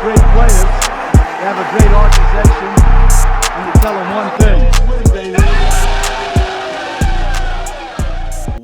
great players, they have a great organization, and you tell them one thing,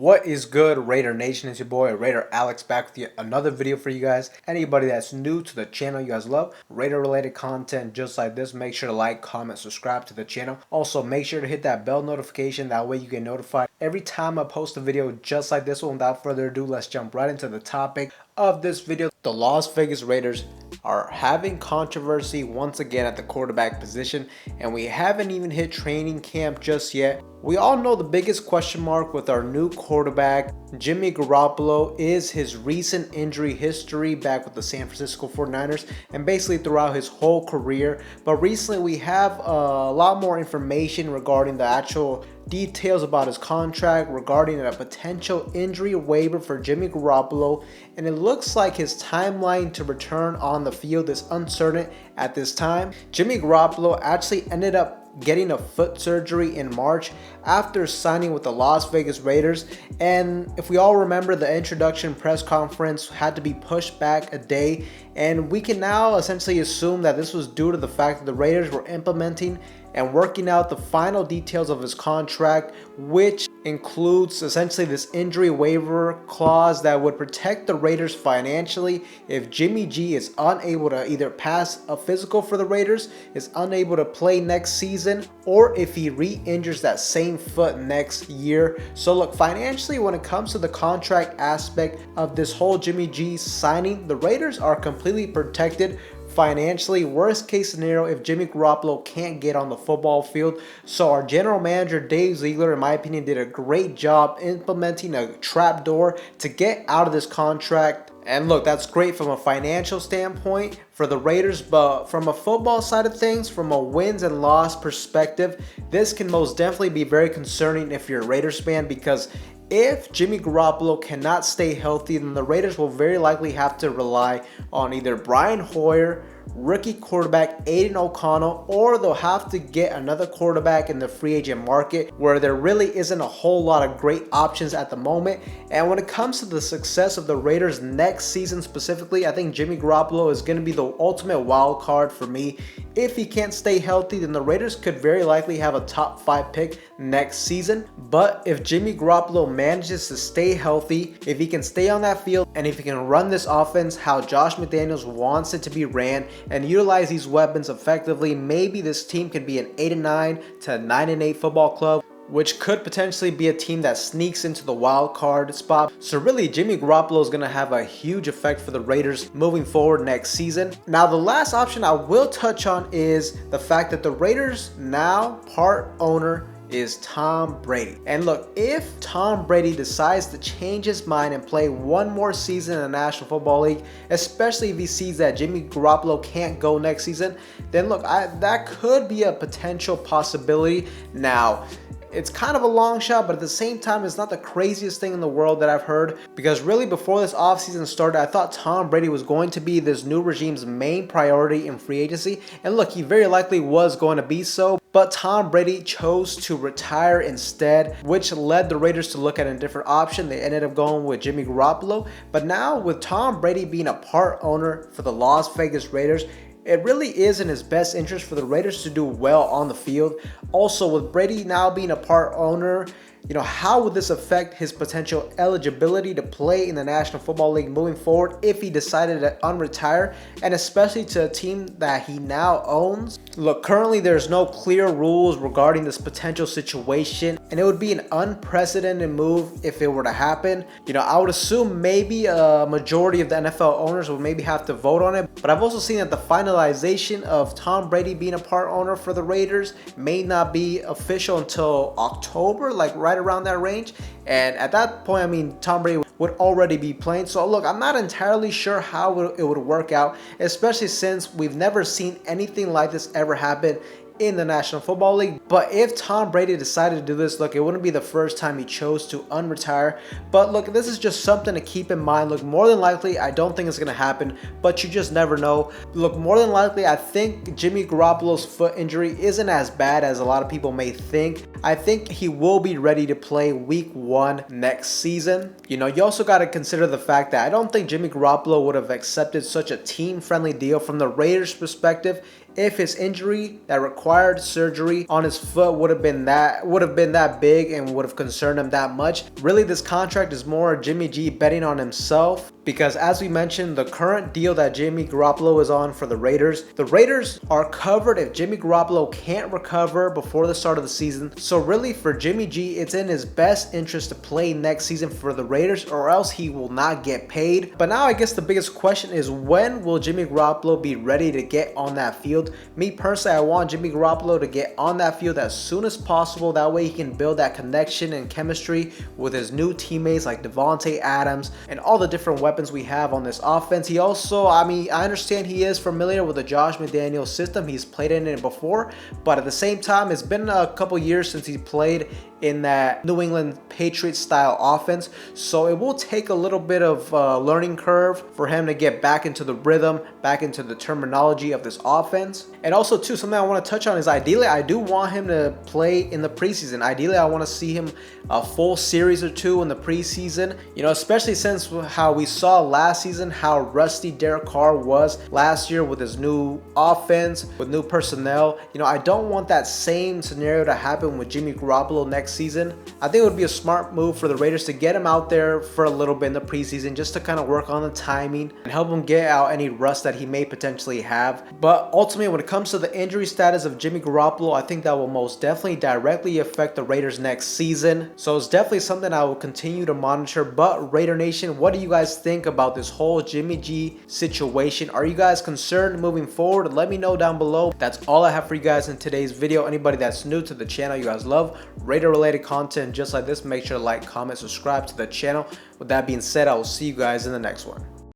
What is good, Raider Nation? It's your boy Raider Alex back with yet another video for you guys. Anybody that's new to the channel, you guys love Raider related content just like this, make sure to like, comment, subscribe to the channel. Also make sure to hit that bell notification, that way you get notified every time I post a video just like this one. Without further ado, let's jump right into the topic of this video. The Las Vegas Raiders are having controversy once again at the quarterback position, and we haven't even hit training camp just yet. We all know the biggest question mark with our new quarterback, Jimmy Garoppolo, is his recent injury history back with the San Francisco 49ers and basically throughout his whole career. But recently we have a lot more information regarding the actual details about his contract, regarding a potential injury waiver for Jimmy Garoppolo, and it looks like his timeline to return on the field is uncertain at this time. Jimmy Garoppolo actually ended up getting a foot surgery in March after signing with the Las Vegas Raiders, and if we all remember, the introduction press conference had to be pushed back a day, and we can now essentially assume that this was due to the fact that the Raiders were implementing and working out the final details of his contract, which includes essentially this injury waiver clause that would protect the Raiders financially if Jimmy G is unable to either pass a physical for the Raiders, is unable to play next season, or if he re-injures that same foot next year. So look, financially, when it comes to the contract aspect of this whole Jimmy G signing, the Raiders are completely protected financially. Worst case scenario, if Jimmy Garoppolo can't get on the football field. So our general manager Dave Ziegler, in my opinion, did a great job implementing a trapdoor to get out of this contract. And look, that's great from a financial standpoint for the Raiders, but from a football side of things, from a wins and loss perspective, this can most definitely be very concerning if you're a Raiders fan, because if Jimmy Garoppolo cannot stay healthy, then the Raiders will very likely have to rely on either Brian Hoyer, rookie quarterback Aiden O'Connell, or they'll have to get another quarterback in the free agent market, where there really isn't a whole lot of great options at the moment. And when it comes to the success of the Raiders next season specifically, I think Jimmy Garoppolo is going to be the ultimate wild card for me. If he can't stay healthy, then the Raiders could very likely have a top 5 pick next season. But if Jimmy Garoppolo manages to stay healthy, if he can stay on that field, and if he can run this offense how Josh McDaniels wants it to be ran and utilize these weapons effectively, maybe this team could be an 8-9 to 9-8 football club, which could potentially be a team that sneaks into the wild card spot. So really, Jimmy Garoppolo is going to have a huge effect for the Raiders moving forward next season. Now, the last option I will touch on is the fact that the Raiders now part owner is Tom Brady. And look, if Tom Brady decides to change his mind and play one more season in the National Football League, especially if he sees that Jimmy Garoppolo can't go next season, then look, that could be a potential possibility. Now, it's kind of a long shot, but at the same time, it's not the craziest thing in the world that I've heard, because really before this offseason started, I thought Tom Brady was going to be this new regime's main priority in free agency. And look, he very likely was going to be so, but Tom Brady chose to retire instead, which led the Raiders to look at a different option. They ended up going with Jimmy Garoppolo. But now with Tom Brady being a part owner for the Las Vegas Raiders, it really is in his best interest for the Raiders to do well on the field. Also, with Brady now being a part owner, how would this affect his potential eligibility to play in the National Football League moving forward if he decided to unretire, and especially to a team that he now owns? Look, currently there's no clear rules regarding this potential situation, and it would be an unprecedented move if it were to happen. I would assume maybe a majority of the NFL owners would maybe have to vote on it, but I've also seen that the finalization of Tom Brady being a part owner for the Raiders may not be official until October, like right around that range. And at that point, I mean, Tom Brady would already be playing. So look, I'm not entirely sure how it would work out, especially since we've never seen anything like this ever happen in the National Football League. But if Tom Brady decided to do this, look, it wouldn't be the first time he chose to unretire. But look, this is just something to keep in mind. Look, more than likely, I don't think it's going to happen, but you just never know. Look, more than likely, I think Jimmy Garoppolo's foot injury isn't as bad as a lot of people may think. I think he will be ready to play week 1 next season. You know, you also got to consider the fact that I don't think Jimmy Garoppolo would have accepted such a team-friendly deal from the Raiders' perspective if his injury that required surgery on his foot would have been that big and would have concerned him that much. Really, this contract is more Jimmy G betting on himself, because as we mentioned, the current deal that Jimmy Garoppolo is on for the Raiders are covered if Jimmy Garoppolo can't recover before the start of the season. So really, for Jimmy G, it's in his best interest to play next season for the Raiders, or else he will not get paid. But now I guess the biggest question is, when will Jimmy Garoppolo be ready to get on that field? Me personally, I want Jimmy Garoppolo to get on that field as soon as possible. That way he can build that connection and chemistry with his new teammates like Devontae Adams and all the different weapons we have on this offense. He also, I understand he is familiar with the Josh McDaniels system. He's played in it before, but at the same time, it's been a couple years since he played in that New England Patriots style offense. So it will take a little bit of learning curve for him to get back into the rhythm, back into the terminology of this offense. And also too, something I want to touch on is ideally I do want him to play in the preseason. Ideally, I want to see him a full series or two in the preseason, you know, especially since how we saw last season how rusty Derek Carr was last year with his new offense, with new personnel. You know, I don't want that same scenario to happen with Jimmy Garoppolo next season. I think it would be a smart move for the Raiders to get him out there for a little bit in the preseason, just to kind of work on the timing and help him get out any rust that he may potentially have. But ultimately, when it comes to the injury status of Jimmy Garoppolo, I think that will most definitely directly affect the Raiders next season. So it's definitely something I will continue to monitor. But Raider Nation, what do you guys think about this whole Jimmy G situation? Are you guys concerned moving forward? Let me know down below. That's all I have for you guys in today's video. Anybody that's new to the channel, you guys love Raider related content just like this, make sure to like, comment, subscribe to the channel. With that being said, I will see you guys in the next one.